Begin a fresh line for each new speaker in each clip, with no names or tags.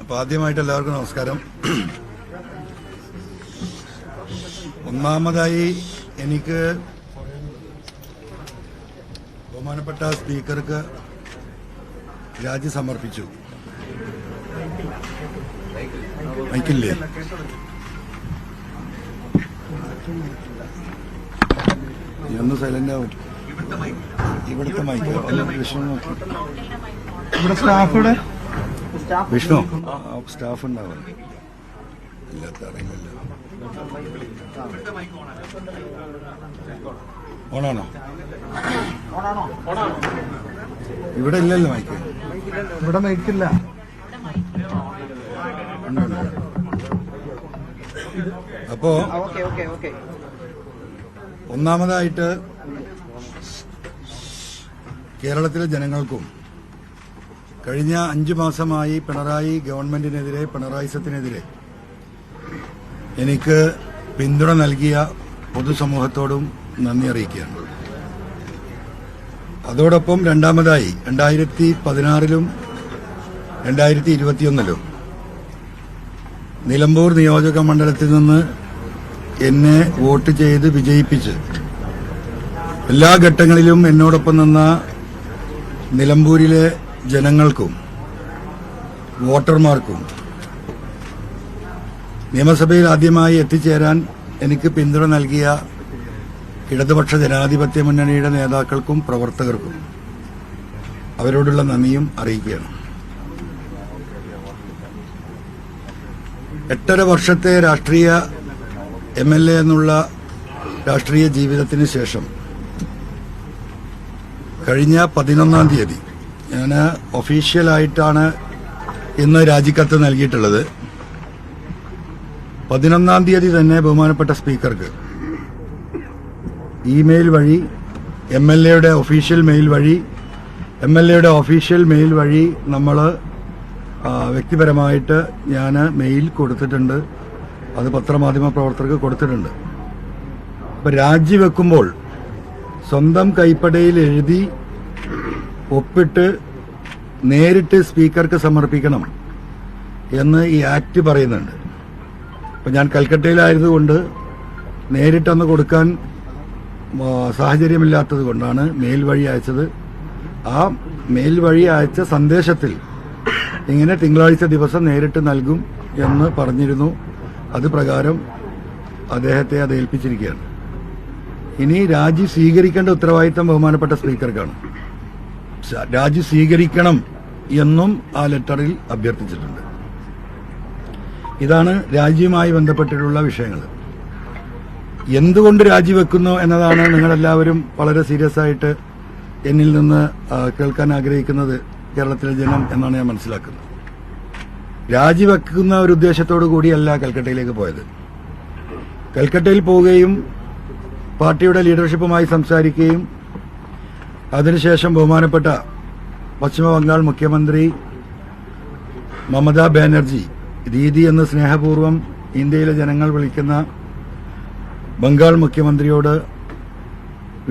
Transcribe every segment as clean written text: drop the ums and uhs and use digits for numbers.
അപ്പോൾ ആദ്യമായിട്ട് എല്ലാവർക്കും നമസ്കാരം. ഒന്നാമതായി എനിക്ക് ബഹുമാനപ്പെട്ട സ്പീക്കർക്ക് രാജി സമർപ്പിച്ചു. മൈക്കില്ലേ? ഒന്ന് സൈലന്റ് ആവും. ഇവിടുത്തെ മൈക്ക് വിഷ്ണു നോക്കി. ഇവിടെ സ്റ്റാഫുടെ വിഷ്ണു സ്റ്റാഫ് ഉണ്ടാവും. ഇല്ലാത്ത അറിയില്ലല്ലോ. ഓണാണോ? ഇവിടെ ഇല്ലല്ലോ മൈക്ക്. ഇവിടെ മൈക്കില്ല. അപ്പോ ഒന്നാമതായിട്ട് കേരളത്തിലെ ജനങ്ങൾക്കും കഴിഞ്ഞ 5 മാസമായി പിണറായി ഗവൺമെന്റിനെതിരെ, പിണറായിസത്തിനെതിരെ എനിക്ക് പിന്തുണ നൽകിയ പൊതുസമൂഹത്തോടും നന്ദി അറിയിക്കുകയാണ്. അതോടൊപ്പം രണ്ടാമതായി 2016 2021 നിലമ്പൂർ നിയോജക മണ്ഡലത്തിൽ നിന്ന് എന്നെ വോട്ട് ചെയ്ത് വിജയിപ്പിച്ച് എല്ലാ ഘട്ടങ്ങളിലും എന്നോടൊപ്പം നിന്ന നിലമ്പൂരിലെ ജനങ്ങൾക്കും വോട്ടർമാർക്കും നിയമസഭയിൽ ആദ്യമായി എത്തിച്ചേരാൻ എനിക്ക് പിന്തുണ നൽകിയ ഇടതുപക്ഷ ജനാധിപത്യ മുന്നണിയുടെ നേതാക്കൾക്കും പ്രവർത്തകർക്കും അവരോടുള്ള നന്ദിയും അറിയിക്കുകയാണ്. 8.5 വർഷത്തെ രാഷ്ട്രീയ MLA എന്നുള്ള രാഷ്ട്രീയ ജീവിതത്തിന് ശേഷം കഴിഞ്ഞ 11-ാം തീയതി ഞാൻ ഒഫീഷ്യലായിട്ടാണ് ഇന്ന് രാജിക്കത്ത് നൽകിയിട്ടുള്ളത്. 11-ാം തീയതി തന്നെ ബഹുമാനപ്പെട്ട സ്പീക്കർക്ക് ഇമെയിൽ വഴി MLAയുടെ ഒഫീഷ്യൽ മെയിൽ വഴി നമ്മൾ വ്യക്തിപരമായിട്ട് ഞാൻ മെയിൽ കൊടുത്തിട്ടുണ്ട്. അത് പത്രമാധ്യമ പ്രവർത്തകർക്ക് കൊടുത്തിട്ടുണ്ട്. അപ്പൊ രാജിവെക്കുമ്പോൾ സ്വന്തം കൈപ്പടയിൽ എഴുതി ഒപ്പിട്ട് നേരിട്ട് സ്പീക്കർക്ക് സമർപ്പിക്കണം എന്ന് ഈ ആക്ട് പറയുന്നുണ്ട്. അപ്പൊ ഞാൻ കൽക്കട്ടയിലായതുകൊണ്ട് നേരിട്ടൊന്ന് കൊടുക്കാൻ സാഹചര്യമില്ലാത്തത് കൊണ്ടാണ് മെയിൽ വഴി അയച്ചത്. ആ മെയിൽ വഴി അയച്ച സന്ദേശത്തിൽ ഇങ്ങനെ തിങ്കളാഴ്ച ദിവസം നേരിട്ട് നൽകും എന്ന് പറഞ്ഞിരുന്നു. അത് പ്രകാരം അദ്ദേഹത്തെ അത് ഏൽപ്പിച്ചിരിക്കുകയാണ്. ഇനി രാജി സ്വീകരിക്കേണ്ട ഉത്തരവാദിത്തം ബഹുമാനപ്പെട്ട സ്പീക്കർക്കാണ്. രാജി സ്വീകരിക്കണം എന്നും ആ ലെറ്ററിൽ അഭ്യർത്ഥിച്ചിട്ടുണ്ട്. ഇതാണ് രാജിയുമായി ബന്ധപ്പെട്ടിട്ടുള്ള വിഷയങ്ങൾ. എന്തുകൊണ്ട് രാജിവെക്കുന്നു എന്നതാണ് നിങ്ങളെല്ലാവരും വളരെ സീരിയസ് ആയിട്ട് എന്നിൽ നിന്ന് കേൾക്കാൻ ആഗ്രഹിക്കുന്നത്, കേരളത്തിലെ ജനം എന്നാണ് ഞാൻ മനസ്സിലാക്കുന്നത്. രാജിവെക്കുന്ന ഒരു ഉദ്ദേശത്തോടു കൂടിയല്ല കൽക്കട്ടയിലേക്ക് പോയത്. കൽക്കട്ടയിൽ പോവുകയും പാർട്ടിയുടെ ലീഡർഷിപ്പുമായി സംസാരിക്കുകയും അതിനുശേഷം ബഹുമാനപ്പെട്ട പശ്ചിമ ബംഗാൾ മുഖ്യമന്ത്രി മമതാ ബാനർജി, ദീദി എന്ന് സ്നേഹപൂർവ്വം ഇന്ത്യയിലെ ജനങ്ങൾ വിളിക്കുന്ന ബംഗാൾ മുഖ്യമന്ത്രിയോട്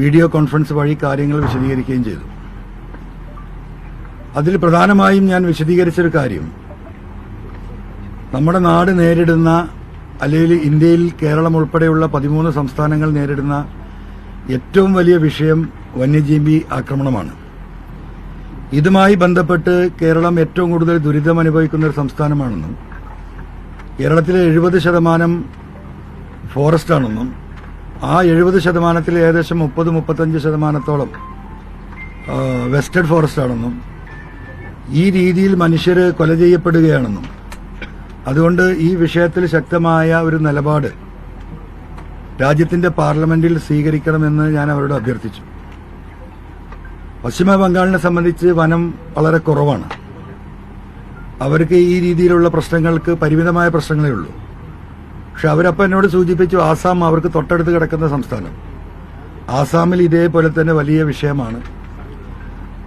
വീഡിയോ കോൺഫറൻസ് വഴി കാര്യങ്ങൾ വിശദീകരിക്കുകയും ചെയ്തു. അതിൽ പ്രധാനമായും ഞാൻ വിശദീകരിച്ചൊരു കാര്യം, നമ്മുടെ നാട് നേരിടുന്ന, അല്ലെങ്കിൽ ഇന്ത്യയിൽ കേരളം ഉൾപ്പെടെയുള്ള 13 സംസ്ഥാനങ്ങൾ നേരിടുന്ന ഏറ്റവും വലിയ വിഷയം വന്യജീവി ആക്രമണമാണ്. ഇതുമായി ബന്ധപ്പെട്ട് കേരളം ഏറ്റവും കൂടുതൽ ദുരിതം അനുഭവിക്കുന്ന ഒരു സംസ്ഥാനമാണെന്നും കേരളത്തിലെ 70% ഫോറസ്റ്റാണെന്നും ആ 70%-ത്തിൽ ഏകദേശം 30-35% വെസ്റ്റഡ് ഫോറസ്റ്റ് ആണെന്നും ഈ രീതിയിൽ മനുഷ്യർ കൊല ചെയ്യപ്പെടുകയാണെന്നും അതുകൊണ്ട് ഈ വിഷയത്തിൽ ശക്തമായ ഒരു നിലപാട് രാജ്യത്തിന്റെ പാർലമെന്റിൽ സ്വീകരിക്കണമെന്ന് ഞാൻ അവരോട് അഭ്യർത്ഥിച്ചു. പശ്ചിമ ബംഗാളിനെ സംബന്ധിച്ച് വനം വളരെ കുറവാണ്. അവർക്ക് ഈ രീതിയിലുള്ള പ്രശ്നങ്ങൾക്ക് പരിമിതമായ പ്രശ്നങ്ങളേ ഉള്ളൂ. പക്ഷെ അവരപ്പം എന്നോട് സൂചിപ്പിച്ചു, ആസാം അവർക്ക് തൊട്ടടുത്ത് കിടക്കുന്ന സംസ്ഥാനം, ആസാമിൽ ഇതേപോലെ തന്നെ വലിയ വിഷയമാണ്,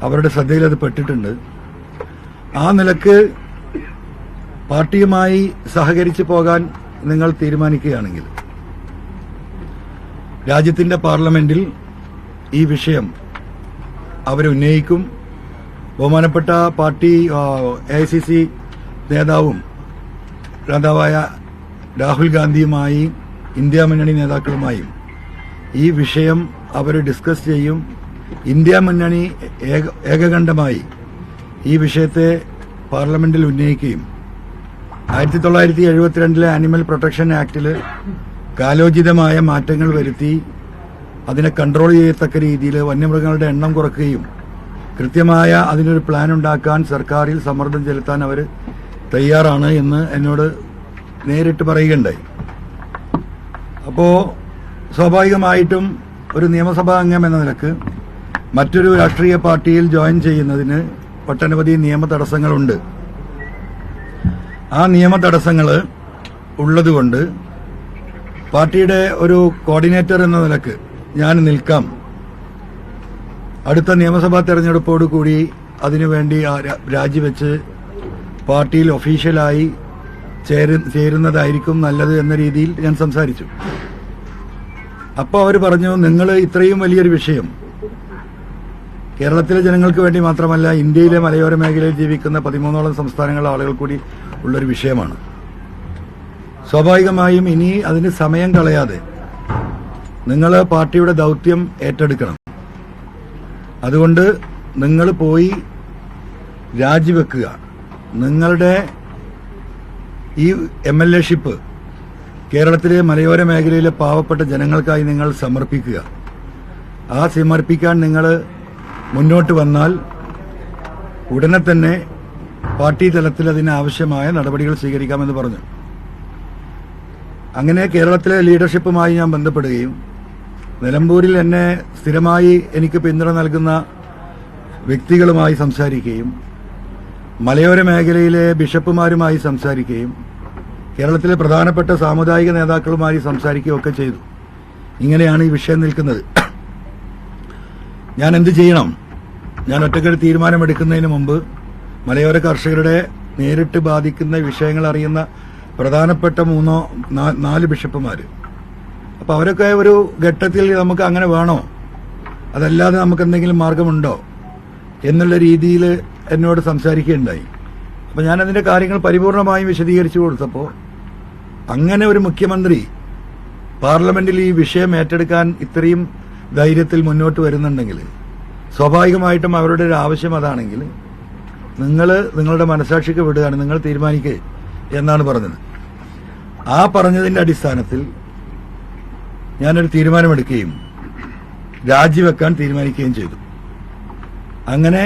അവരുടെ ശ്രദ്ധയിൽ അത് പെട്ടിട്ടുണ്ട്. ആ നിലക്ക് പാർട്ടിയുമായി സഹകരിച്ചു പോകാൻ നിങ്ങൾ തീരുമാനിക്കുകയാണെങ്കിൽ രാജ്യത്തിന്റെ പാർലമെന്റിൽ ഈ വിഷയം അവരുന്നയിക്കും. ബഹുമാനപ്പെട്ട പാർട്ടി AICC നേതാവായ രാഹുൽ ഗാന്ധിയുമായി ഇന്ത്യ മുന്നണി നേതാക്കളുമായും ഈ വിഷയം അവർ ഡിസ്കസ് ചെയ്യും. ഇന്ത്യ മുന്നണി ഏകകണ്ഠമായി ഈ വിഷയത്തെ പാർലമെന്റിൽ ഉന്നയിക്കുകയും 1972 ആനിമൽ പ്രൊട്ടക്ഷൻ ആക്ടിൽ കാലോചിതമായ മാറ്റങ്ങൾ വരുത്തി അതിനെ കൺട്രോൾ ചെയ്യത്തക്ക രീതിയിൽ വന്യമൃഗങ്ങളുടെ എണ്ണം കുറയ്ക്കുകയും കൃത്യമായ അതിനൊരു പ്ലാൻ ഉണ്ടാക്കാൻ സർക്കാരിൽ സമ്മർദ്ദം ചെലുത്താൻ അവർ തയ്യാറാണ് എന്ന് എന്നോട് നേരിട്ട് പറയുകയുണ്ടായി. അപ്പോൾ സ്വാഭാവികമായിട്ടും ഒരു നിയമസഭാ അംഗം എന്ന നിലക്ക് മറ്റൊരു രാഷ്ട്രീയ പാർട്ടിയിൽ ജോയിൻ ചെയ്യുന്നതിന് ഒട്ടനവധി നിയമ തടസ്സങ്ങളുണ്ട്. ആ നിയമ തടസ്സങ്ങൾ ഉള്ളതുകൊണ്ട് പാർട്ടിയുടെ ഒരു കോർഡിനേറ്റർ എന്ന നിലക്ക് ഞാൻ നിൽക്കാം. അടുത്ത നിയമസഭാ തെരഞ്ഞെടുപ്പോടുകൂടി അതിനുവേണ്ടി രാജിവെച്ച് പാർട്ടിയിൽ ഒഫീഷ്യലായി ചേരുന്നതായിരിക്കും നല്ലത് എന്ന രീതിയിൽ ഞാൻ സംസാരിച്ചു. അപ്പോൾ അവർ പറഞ്ഞു, നിങ്ങൾ ഇത്രയും വലിയൊരു വിഷയം കേരളത്തിലെ ജനങ്ങൾക്ക് വേണ്ടി മാത്രമല്ല ഇന്ത്യയിലെ മലയോര മേഖലയിൽ ജീവിക്കുന്ന 13ഓളം സംസ്ഥാനങ്ങളിലെ ആളുകൾ കൂടി ഉള്ളൊരു വിഷയമാണ്. സ്വാഭാവികമായും ഇനി അതിന് സമയം കളയാതെ നിങ്ങൾ പാർട്ടിയുടെ ദൗത്യം ഏറ്റെടുക്കണം. അതുകൊണ്ട് നിങ്ങൾ പോയി രാജിവെക്കുക. നിങ്ങളുടെ ഈ MLA ഷിപ്പ് കേരളത്തിലെ മലയോര മേഖലയിലെ പാവപ്പെട്ട ജനങ്ങൾക്കായി നിങ്ങൾ സമർപ്പിക്കുക. ആ സമർപ്പിക്കാൻ നിങ്ങൾ മുന്നോട്ട് വന്നാൽ ഉടനെ തന്നെ പാർട്ടി തലത്തിൽ അതിനാവശ്യമായ നടപടികൾ സ്വീകരിക്കാമെന്ന് പറഞ്ഞു. അങ്ങനെ കേരളത്തിലെ ലീഡർഷിപ്പുമായി ഞാൻ ബന്ധപ്പെടുകയും നിലമ്പൂരിൽ എന്നെ സ്ഥിരമായി എനിക്ക് പിന്തുണ നൽകുന്ന വ്യക്തികളുമായി സംസാരിക്കുകയും മലയോര മേഖലയിലെ ബിഷപ്പുമാരുമായി സംസാരിക്കുകയും കേരളത്തിലെ പ്രധാനപ്പെട്ട സാമുദായിക നേതാക്കളുമായി സംസാരിക്കുകയൊക്കെ ചെയ്തു. ഇങ്ങനെയാണ് ഈ വിഷയം നിൽക്കുന്നത്. ഞാൻ എന്ത് ചെയ്യണം? ഞാൻ ഒറ്റയ്ക്കൊരു തീരുമാനമെടുക്കുന്നതിന് മുമ്പ് മലയോര കർഷകരുടെ നേരിട്ട് ബാധിക്കുന്ന വിഷയങ്ങൾ അറിയുന്ന പ്രധാനപ്പെട്ട 3-4 ബിഷപ്പുമാർ, അപ്പോൾ അവരൊക്കെ ഒരു ഘട്ടത്തിൽ നമുക്ക് അങ്ങനെ വേണോ, അതല്ലാതെ നമുക്ക് എന്തെങ്കിലും മാർഗമുണ്ടോ എന്നുള്ള രീതിയിൽ എന്നോട് സംസാരിക്കുകയുണ്ടായി. അപ്പോൾ ഞാൻ അതിന്റെ കാര്യങ്ങൾ പരിപൂർണമായും വിശദീകരിച്ചു കൊടുത്തപ്പോൾ അങ്ങനെ ഒരു മുഖ്യമന്ത്രി പാർലമെന്റിൽ ഈ വിഷയം ഏറ്റെടുക്കാൻ ഇത്രയും ധൈര്യത്തിൽ മുന്നോട്ട് വരുന്നുണ്ടെങ്കിൽ സ്വാഭാവികമായിട്ടും അവരുടെ ഒരു ആവശ്യം അതാണെങ്കിൽ നിങ്ങൾ നിങ്ങളുടെ മനസാക്ഷിക്ക് വിടുകയാണ്, നിങ്ങൾ തീരുമാനിക്കുക എന്നാണ് പറഞ്ഞത്. ആ പറഞ്ഞതിന്റെ അടിസ്ഥാനത്തിൽ ഞാനൊരു തീരുമാനമെടുക്കുകയും രാജിവെക്കാൻ തീരുമാനിക്കുകയും ചെയ്തു. അങ്ങനെ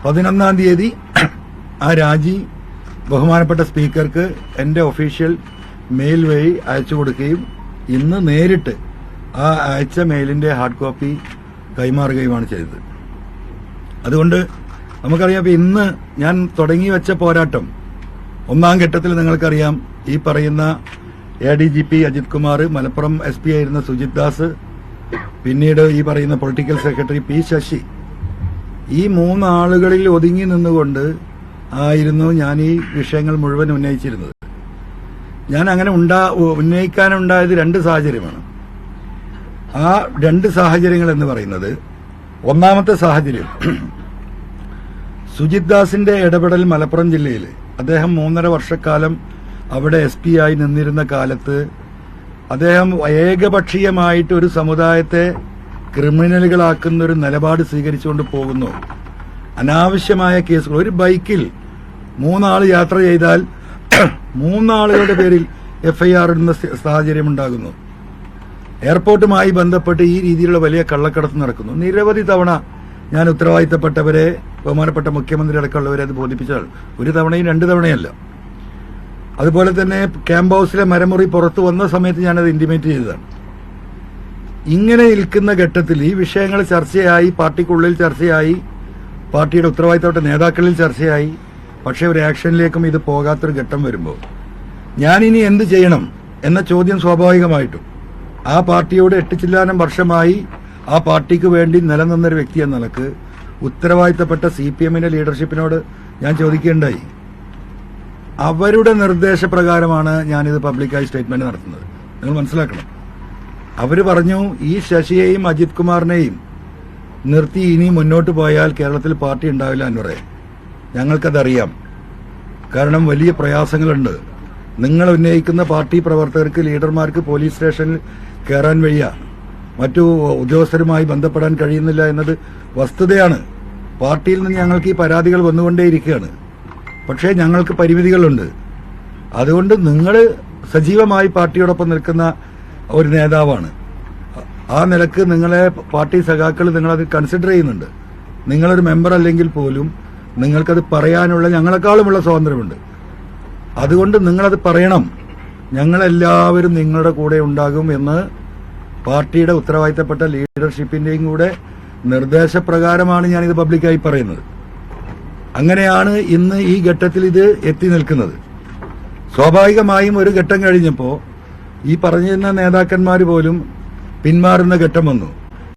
11-ാം തീയതി ആ രാജി ബഹുമാനപ്പെട്ട സ്പീക്കർക്ക് എന്റെ ഒഫീഷ്യൽ മെയിൽ വഴി അയച്ചു കൊടുക്കുകയും ഇന്ന് നേരിട്ട് ആ അയച്ച മെയിലിന്റെ ഹാർഡ് കോപ്പി കൈമാറുകയുമാണ് ചെയ്തത്. അതുകൊണ്ട് നമുക്കറിയാം, ഇപ്പം ഇന്ന് ഞാൻ തുടങ്ങി വെച്ച പോരാട്ടം 1-ാം ഘട്ടത്തിൽ നിങ്ങൾക്കറിയാം, ഈ പറയുന്ന ADGP അജിത് കുമാർ, മലപ്പുറം SP ആയിരുന്ന സുജിത് ദാസ്, പിന്നീട് ഈ പറയുന്ന പൊളിറ്റിക്കൽ സെക്രട്ടറി P ശശി, ഈ 3 ആളുകളിൽ ഒതുങ്ങി നിന്നുകൊണ്ട് ആയിരുന്നു ഞാൻ ഈ വിഷയങ്ങൾ മുഴുവൻ ഉന്നയിച്ചിരുന്നത്. ഞാൻ അങ്ങനെ ഉന്നയിക്കാനുണ്ടായത് 2 സാഹചര്യമാണ്. ആ 2 സാഹചര്യങ്ങൾ എന്ന് പറയുന്നത്, ഒന്നാമത്തെ സാഹചര്യം സുജിത് ദാസിന്റെ ഇടപെടൽ മലപ്പുറം ജില്ലയിൽ, അദ്ദേഹം 3.5 വർഷക്കാലം അവിടെ SP ആയി നിന്നിരുന്ന കാലത്ത് അദ്ദേഹം ഏകപക്ഷീയമായിട്ട് ഒരു സമുദായത്തെ ക്രിമിനലുകളാക്കുന്ന ഒരു നിലപാട് സ്വീകരിച്ചുകൊണ്ട് പോകുന്നു. അനാവശ്യമായ കേസുകൾ, ഒരു ബൈക്കിൽ 3 ആൾ യാത്ര ചെയ്താൽ 3 ആളുകളുടെ പേരിൽ FIR ഇടുന്ന സാഹചര്യം ഉണ്ടാകുന്നു. എയർപോർട്ടുമായി ബന്ധപ്പെട്ട് ഈ രീതിയിലുള്ള വലിയ കള്ളക്കടത്ത് നടക്കുന്നു. നിരവധി തവണ ഞാൻ ഉത്തരവാദിത്തപ്പെട്ടവരെ, ബഹുമാനപ്പെട്ട മുഖ്യമന്ത്രി അടക്കമുള്ളവരെ അത് ബോധിപ്പിച്ചാൽ, 1 തവണയും 2 തവണയല്ല. അതുപോലെ തന്നെ ക്യാമ്പ് ഹൌസിലെ മരമുറി പുറത്തു വന്ന സമയത്ത് ഞാനത് ഇന്റിമേറ്റ് ചെയ്തതാണ്. ഇങ്ങനെ നിൽക്കുന്ന ഘട്ടത്തിൽ ഈ വിഷയങ്ങൾ ചർച്ചയായി, പാർട്ടിക്കുള്ളിൽ ചർച്ചയായി, പാർട്ടിയുടെ ഉത്തരവാദിത്തപ്പെട്ട നേതാക്കളിൽ ചർച്ചയായി. പക്ഷേ ഒരു ആക്ഷനിലേക്കും ഇത് പോകാത്തൊരു ഘട്ടം വരുമ്പോൾ ഞാനിനി എന്ത് ചെയ്യണം എന്ന ചോദ്യം സ്വാഭാവികമായിട്ടും ആ പാർട്ടിയോട് 8 ചില്ലാനം വർഷമായി ആ പാർട്ടിക്ക് വേണ്ടി നിലനിന്നൊരു വ്യക്തി എന്ന നിലക്ക് ഉത്തരവാദിത്തപ്പെട്ട CPMന്റെ ലീഡർഷിപ്പിനോട് ഞാൻ ചോദിക്കേണ്ടായി. അവരുടെ നിർദ്ദേശപ്രകാരമാണ് ഞാനിത് പബ്ലിക്കായി സ്റ്റേറ്റ്മെന്റ് നടത്തുന്നത്. നിങ്ങൾ മനസ്സിലാക്കണം. അവർ പറഞ്ഞു, ഈ ശശിയെയും അജിത് കുമാറിനെയും നിർത്തി ഇനി മുന്നോട്ട് പോയാൽ കേരളത്തിൽ പാർട്ടി ഉണ്ടാവില്ല എന്ന് പറയാം. ഞങ്ങൾക്കതറിയാം. കാരണം വലിയ പ്രയാസങ്ങളുണ്ട്. നിങ്ങൾ ഉന്നയിക്കുന്ന പാർട്ടി പ്രവർത്തകർക്ക്, ലീഡർമാർക്ക് പോലീസ് സ്റ്റേഷനിൽ കയറാൻ വയ്യ, മറ്റു ഉദ്യോഗസ്ഥരുമായി ബന്ധപ്പെടാൻ കഴിയുന്നില്ല എന്നത് വസ്തുതയാണ്. പാർട്ടിയിൽ നിന്ന് ഞങ്ങൾക്ക് ഈ പരാതികൾ വന്നുകൊണ്ടേയിരിക്കുകയാണ്. പക്ഷേ ഞങ്ങൾക്ക് പരിമിതികളുണ്ട്. അതുകൊണ്ട് നിങ്ങൾ സജീവമായി പാർട്ടിയോടൊപ്പം നിൽക്കുന്ന ഒരു നേതാവാണ്. ആ നിലക്ക് നിങ്ങളെ പാർട്ടി സഖാക്കൾ നിങ്ങളത് കൺസിഡർ ചെയ്യുന്നുണ്ട്. നിങ്ങളൊരു മെമ്പർ അല്ലെങ്കിൽ പോലും നിങ്ങൾക്കത് പറയാനുള്ള ഞങ്ങളെക്കാളുമുള്ള സ്വാതന്ത്ര്യമുണ്ട്. അതുകൊണ്ട് നിങ്ങളത് പറയണം. ഞങ്ങളെല്ലാവരും നിങ്ങളുടെ കൂടെ ഉണ്ടാകും എന്ന് പാർട്ടിയുടെ ഉത്തരവാദിത്തപ്പെട്ട ലീഡർഷിപ്പിന്റെയും കൂടെ നിർദ്ദേശപ്രകാരമാണ് ഞാനിത് പബ്ലിക്കായി പറയുന്നത്. അങ്ങനെയാണ് ഇന്ന് ഈ ഘട്ടത്തിൽ ഇത് എത്തി നിൽക്കുന്നത്. സ്വാഭാവികമായും ഒരു ഘട്ടം കഴിഞ്ഞപ്പോൾ ഈ പറഞ്ഞിരുന്ന നേതാക്കന്മാർ പോലും പിന്മാറുന്ന ഘട്ടം വന്നു.